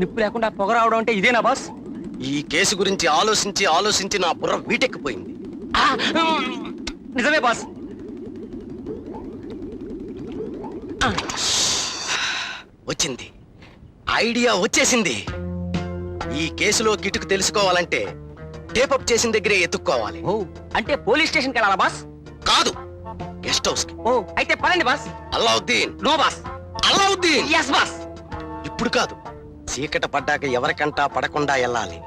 నిప్పు లేకుండా పొగ రావడం అంటే ఇదేనా బాస్? ఈ కేసు గురించి ఆలోచించి ఆలోచించి నా బుర్ర వీటెక్కిపోయింది. నిజమే బాస్. వచ్చింది, ఐడియా వచ్చేసింది. ఈ కేసులో కిటుకు తెలుసుకోవాలంటే టేపప్ చేసిన దగ్గరే ఎత్తుక్కోవాలి. ఓ, అంటే పోలీస్ స్టేషన్కి వెళ్ళాలా బాస్? కాదు, గెస్ట్ హౌస్ కి. ఓ, అయితే పదండి boss. Allauddin. No boss. Allauddin. Yes boss. ఇప్పుడు కాదు, చీకట పడ్డాక ఎవరికంటా పడకుండా వెళ్ళాలి.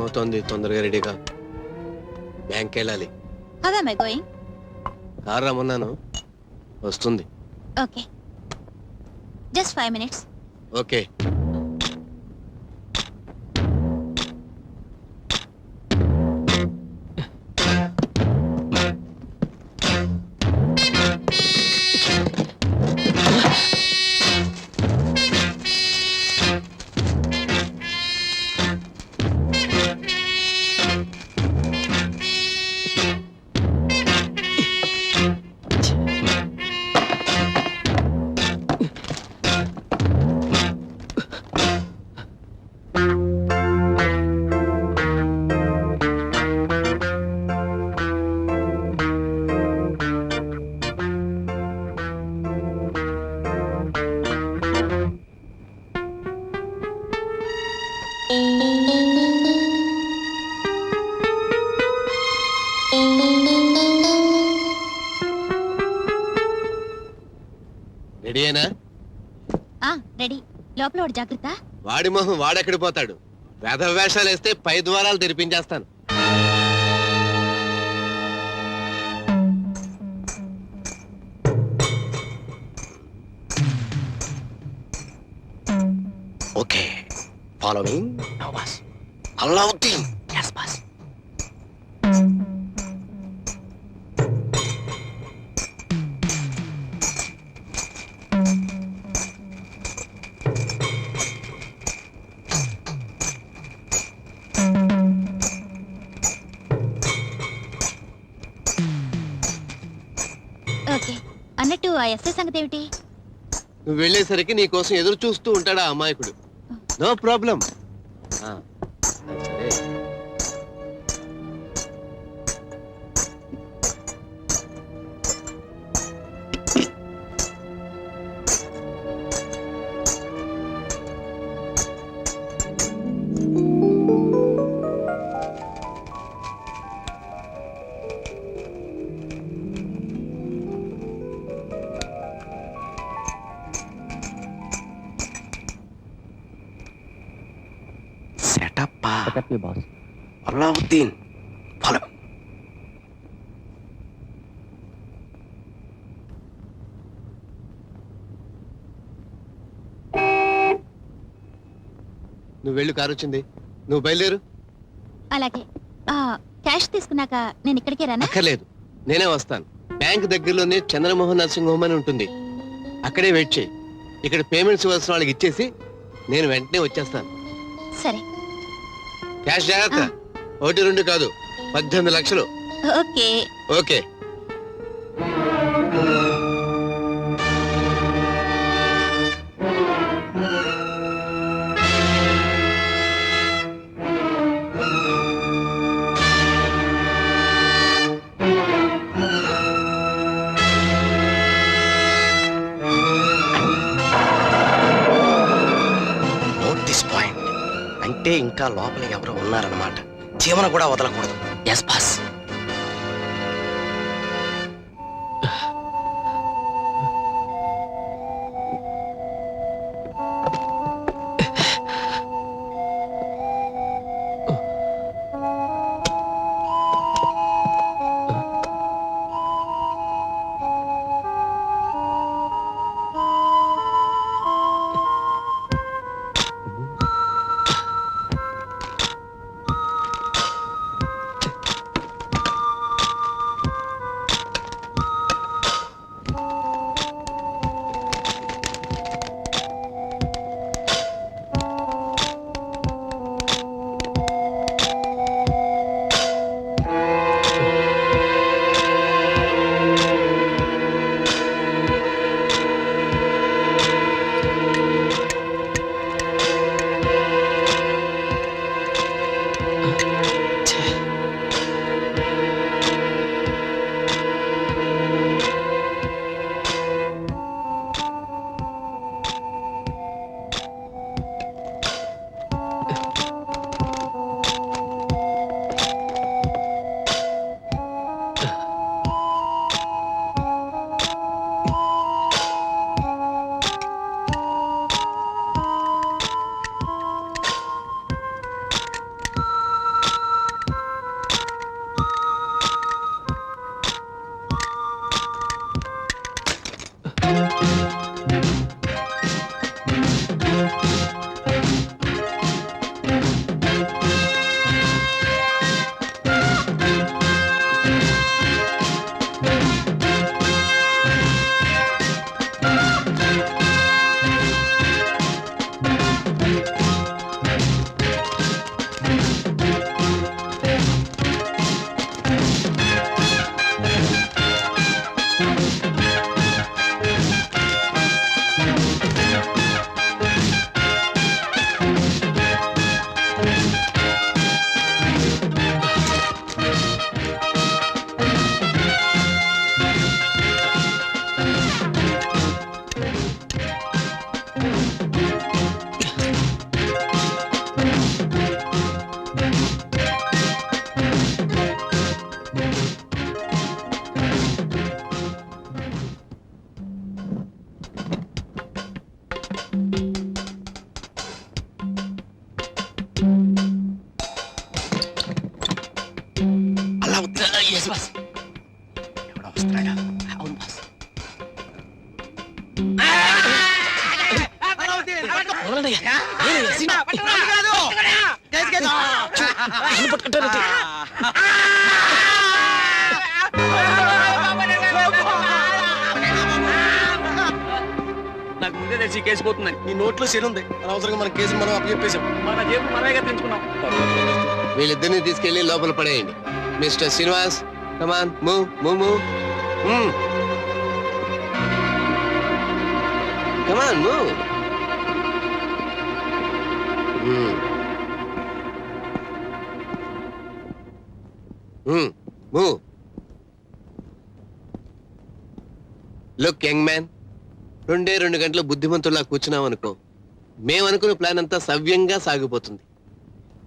అవుతోంది, తొందరగా రెడీగా బ్యాంక్ వెళ్ళాలి. How am I going? Car రమ్మన్నాను, వస్తుంది. Okay. Just 5 minutes. ఓకే. రెడీయేనా? రెడీ. లోపల వాడు జాగ్రత్త. వాడి మొహం వాడెక్కడి పోతాడు. వేధ వేషాలు వేస్తే పై ద్వారాలు తెరిపించేస్తాను. Okay, follow me. No boss. Allauddin. Yes boss. Okay. అన్నట్టు ఆ ఎస్ఐ సంగతి ఏమిటి? నువ్వు వెళ్ళేసరికి నీ కోసం ఎదురు చూస్తూ ఉంటాడా అమాయకుడు. No problem. సరే. Setup boss. అల్లావుద్దీన్, ఫాలో. నువ్వు వెళ్ళు, కారు వచ్చింది. నువ్వు బయలుదేరు. అలాగే. క్యాష్ తీసుకున్నాక నేను ఇక్కడికే రానా? అక్కర్లేదు, నేనే వస్తాను. బ్యాంక్ దగ్గరలోనే చంద్రమోహన్ నర్సింగ్ హోమ్ అని ఉంటుంది, అక్కడే వెయిట్ చేయి. ఇక్కడ పేమెంట్స్ ఇవ్వాల్సిన వాళ్ళకి ఇచ్చేసి నేను వెంటనే వచ్చేస్తాను. సరే. క్యాష్ జాగ్రత్త. 1-2 కాదు, 18 లక్షలు. ఓకే. ఓకే. అంటే ఇంకా లోపల ఎవరో ఉన్నారన్నమాట. జీవన కూడా వదలకూడదు. Yes boss. నాకు ముందే తెలిసి ఈ కేసు పోతుందని. నీ నోట్లో శని ఉంది, అనవసరంగా మన కేసు మనం అప్పచెప్పేశాం. మన జేబు మనమేగా తెంచుకున్నాం. వీళ్ళిద్దరిని తీసుకెళ్లి లోపల పడేయండి. Mister Srinivas, come on, move move move. Come on, move. Move. Look young man, 2 గంటల బుద్ధిమంతుల్లా కూర్చున్నాం అనుకో, మేమనుకున్న ప్లాన్ అంతా సవ్యంగా సాగిపోతుంది.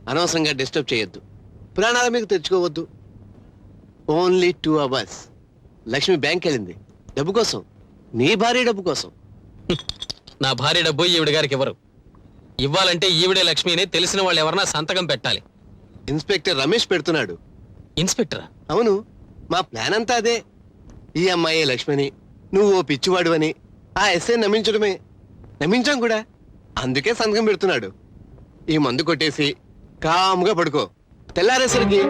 అనవసరంగా డిస్టర్బ్ చేయొద్దు, ప్రాణాల మీకు తెచ్చుకోవద్దు. Only 2 hours. లక్ష్మి బ్యాంక్ వెళ్ళింది డబ్బు కోసం, నీ భార్య డబ్బు కోసం. నా భార్య డబ్బు ఈవిడ గారికి ఎవరు ఇవ్వాలంటే ఈవిడే లక్ష్మిని తెలిసిన వాళ్ళు ఎవరన్నా సంతకం పెట్టాలి. ఇన్స్పెక్టర్ రమేష్ పెడుతున్నాడు. ఇన్స్పెక్టరా? అవును, మా ప్లాన్ అంతా అదే. ఈ అమ్మాయి లక్ష్మిని, నువ్వు ఓ పిచ్చివాడు అని ఆ ఎస్ఐ నమ్మించడమే. నమ్మించాం కూడా, అందుకే సంతకం పెడుతున్నాడు. ఈ మందు కొట్టేసి కాముగా పడుకో, తెల్లారేసరికి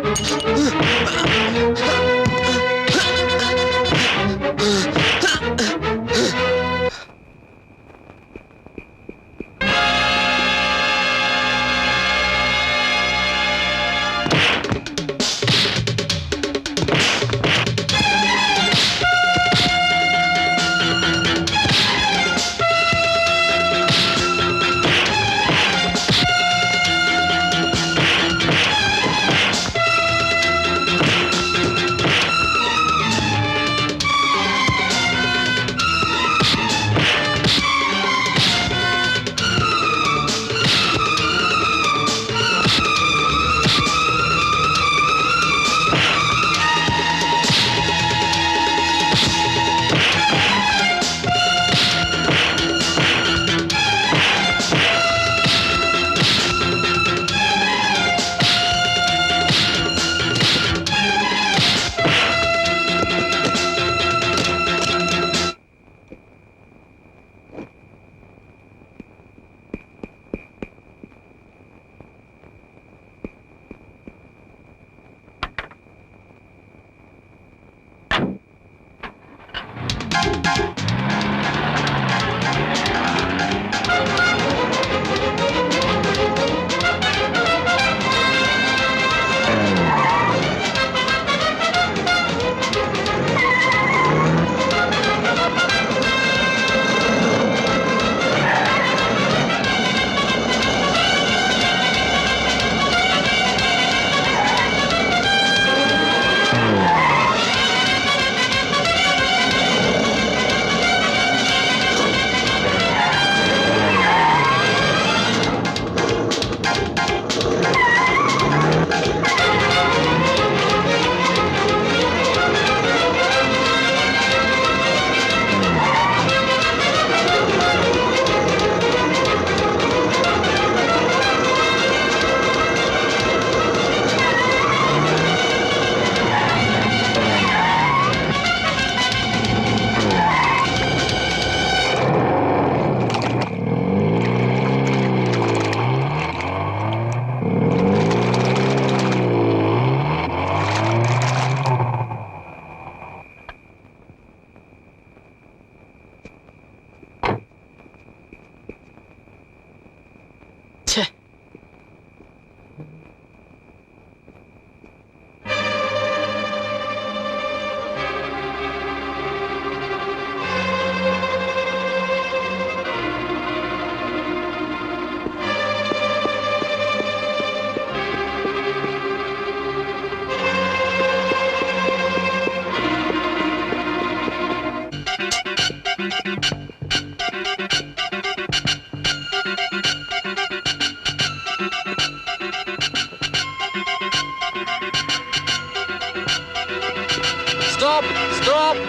stop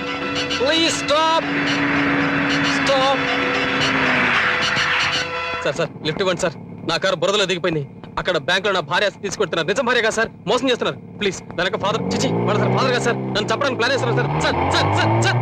please stop stop. Sir sir lift ఇవ్వండి సార్. నా కారు బురదలో దిగిపోయింది. అక్కడ బ్యాంకులో నా భార్య తీసుకొడుతున్నారు. నిజం భార్య కదా సార్, మోసం చేస్తున్నారు. ప్లీజ్ వెనక ఫాదర్ చిచి వాడు సార్ ఫాదర్ కదా సార్, నన్ను చెప్పడానికి ప్లాన్ చేస్తున్నారు sir. Sir sir sir sir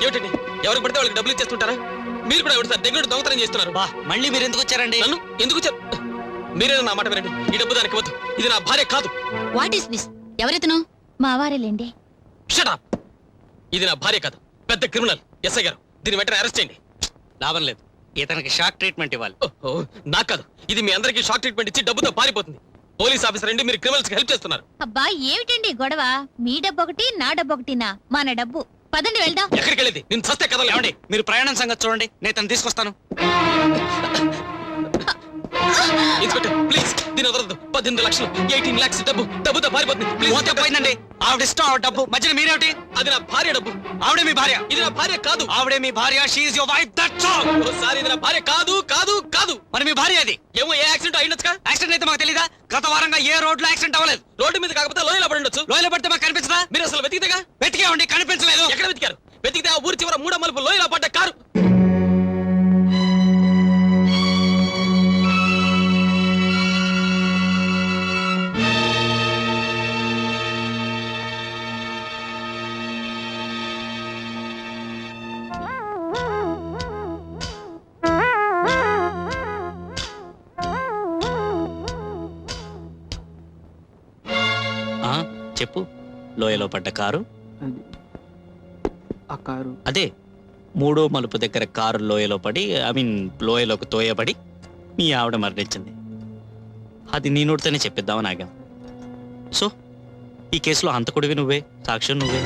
ఏమిటండి ఎవరికి పడితే వాళ్ళకి డబ్బులు ఇచ్చేస్తుంటారా? మీరు కూడా ఎవరు సార్ దగ్గర దొంగతనం చేస్తున్నారు? బా మళ్ళీ మీరు ఎందుకు వచ్చారండి? నన్ను ఎందుకు మీరేనా నా మాట వినండి. ఈ డబ్బు దానికి వద్దు. ఇది నా భార్య కాదు. What is this? ఎవరెతను? మా వారేలేండి. Shut up. ఇది నా భార్య కాదు, పెద్ద క్రిమినల్. ఎస్ఐ గారు దీన్ని వెంటనే అరెస్ట్ చేయండి. లాభం లేదు, ఇతనికి షాక్ ట్రీట్మెంట్ ఇవ్వాలి. ఓహో నాకు కాదు, ఇది మీ అందరికీ షాక్ ట్రీట్మెంట్ ఇచ్చి డబ్బుతో పారిపోతుంది. పోలీస్ ఆఫీసర్ అండి, మీరు క్రిమినల్స్ కి హెల్ప్ చేస్తున్నారు. అబ్బా ఏమిటండి గొడవ? మీ డబ్బు ఒకటి, నా డబ్బు ఒకటినా? మన డబ్బు. పదండి వెళ్దాం. ఎక్కడికి వెళ్ళేది? నేను చస్తే కదలు. ఏమండి మీరు ప్రయాణం సంగతి చూడండి, నేను తను తీసుకొస్తాను. ఇన్స్పెక్టర్ ప్లీజ్ దీని వదలదు. 18 లక్షలు 18 lakhs డబ్బుతో పారిపోతుంది. ప్లీజ్. పోయిందండి, ఆవిడ ఇష్టం, ఆవిడ డబ్బు. మధ్యలో మీరేమిటి? అది నా భార్య డబ్బు. ఆవిడే మీ భార్య. ఇది నా భార్య కాదు. ఆవిడే మీ భార్య. She is your wife, that's all. Sorry ఇది నా భార్య కాదు కాదు కాదు. మరి మీ భార్య అది? ఏమో ఏ యాక్సిడెంట్ అయ్యిండొచ్చుగా. యాక్సిడెంట్ అయితే మాకు తెలీదా? గత వారంగా ఏ రోడ్లో యాక్సిడెంట్ అవ్వలేదు. రోడ్డు మీద కాకపోతే లోయలో పడి ఉండొచ్చు. లోయలో పడితే మాకు కనిపించదా? మీరు అసలు వెతికితేగా. వెతికేవండి, కనిపించలేదు. ఎక్కడ వెతికారు? వెతికితే ఆ ఊరి చివర 3 మలుపు లోయలో పడ్డ కారు. చెప్పు. లోయలో పడ్డ కారు ఆ కారు అదే 3వ మలుపు దగ్గర కారు లోయలో పడి, లోయలోకి తోయబడి మీ ఆవిడ మరణించింది. అది నీ నోటితోనే చెప్పిద్దామని ఆగాం. సో ఈ కేసులో హంతకుడివి నువ్వే, సాక్ష్యం నువ్వే.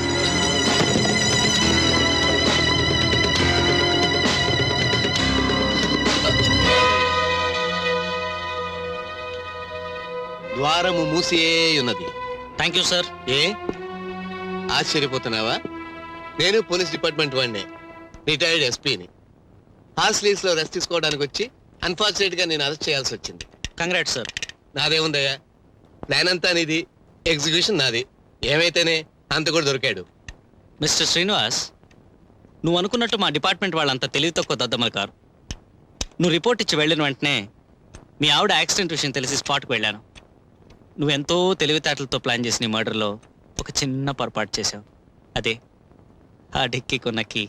ద్వారము మూసియే ఉన్నది. Thank you sir. ఏ ఆశ్చర్యపోతున్నావా? నేను పోలీస్ డిపార్ట్మెంట్ వాడినే, రిటైర్డ్ ఎస్పీని. హాస్లీస్ లో రెస్ట్ తీసుకోవడానికి వచ్చి అన్ఫార్చునేట్ గా నేను అరెస్ట్ చేయాల్సి వచ్చింది. Congrats sir. నాదేముందయ్యా, ప్లాన్ అంతా నీది, ఎగ్జిక్యూషన్ నాది. ఏమైతేనే అంత కూడా దొరికాడు. మిస్టర్ శ్రీనివాస్, నువ్వు అనుకున్నట్టు మా డిపార్ట్మెంట్ వాళ్ళంతా తెలివి తక్కువ దద్దమ్మలు కారు. నువ్వు రిపోర్ట్ ఇచ్చి వెళ్ళిన వెంటనే మీ ఆవిడ యాక్సిడెంట్ విషయం తెలిసి స్పాట్కి వెళ్ళాను. నువ్వెంతో తెలివితేటలతో ప్లాన్ చేసిన ఈ మర్డర్లో ఒక చిన్న పొరపాటు చేశావు. అదే ఆ డిక్కీ కొన్నకి.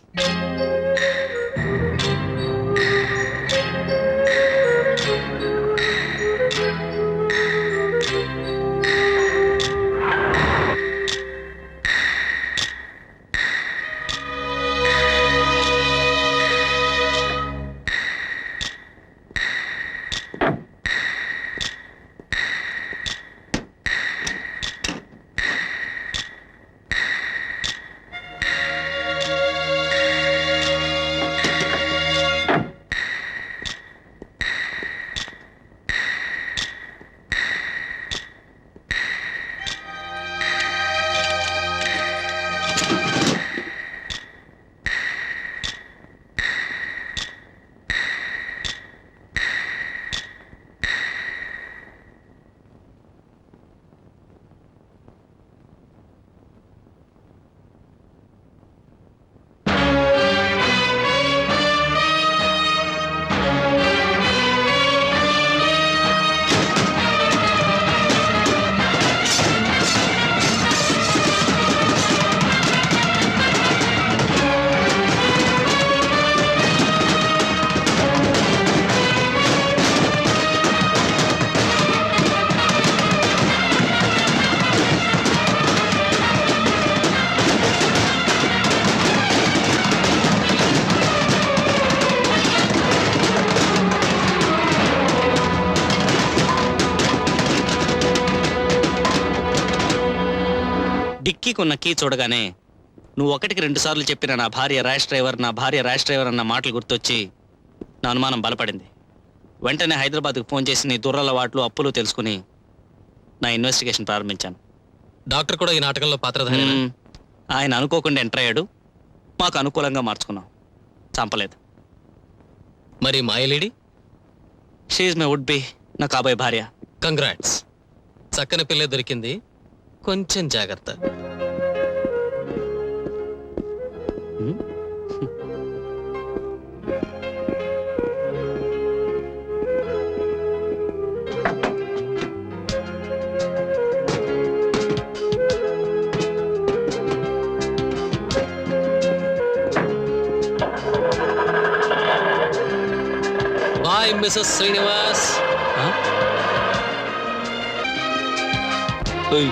డిక్కీకి ఉన్న కీ చూడగానే నువ్వు 1కి 2 సార్లు చెప్పిన నా భార్య ర్యాష్ డ్రైవర్ అన్న మాటలు గుర్తొచ్చి నా అనుమానం బలపడింది. వెంటనే హైదరాబాద్కు ఫోన్ చేసి నీ దురలవాట్లు అప్పులు తెలుసుకుని నా ఇన్వెస్టిగేషన్ ప్రారంభించాను. డాక్టర్ కూడా ఈ నాటకంలో పాత్రధారి. ఆయన అనుకోకుండా ఎంటర్ అయ్యాడు. మాకు అనుకూలంగా మార్చుకున్నాం. చంపలేదు. మరి మాయలేడి? షీఈ్ మై వుడ్ బి, నా కాబోయే భార్య. కంగ్రాట్స్, చక్కని పిల్ల దొరికింది. కొంచెం జాగ్రత్త. Bye Mrs Srinivas. ఓయ్.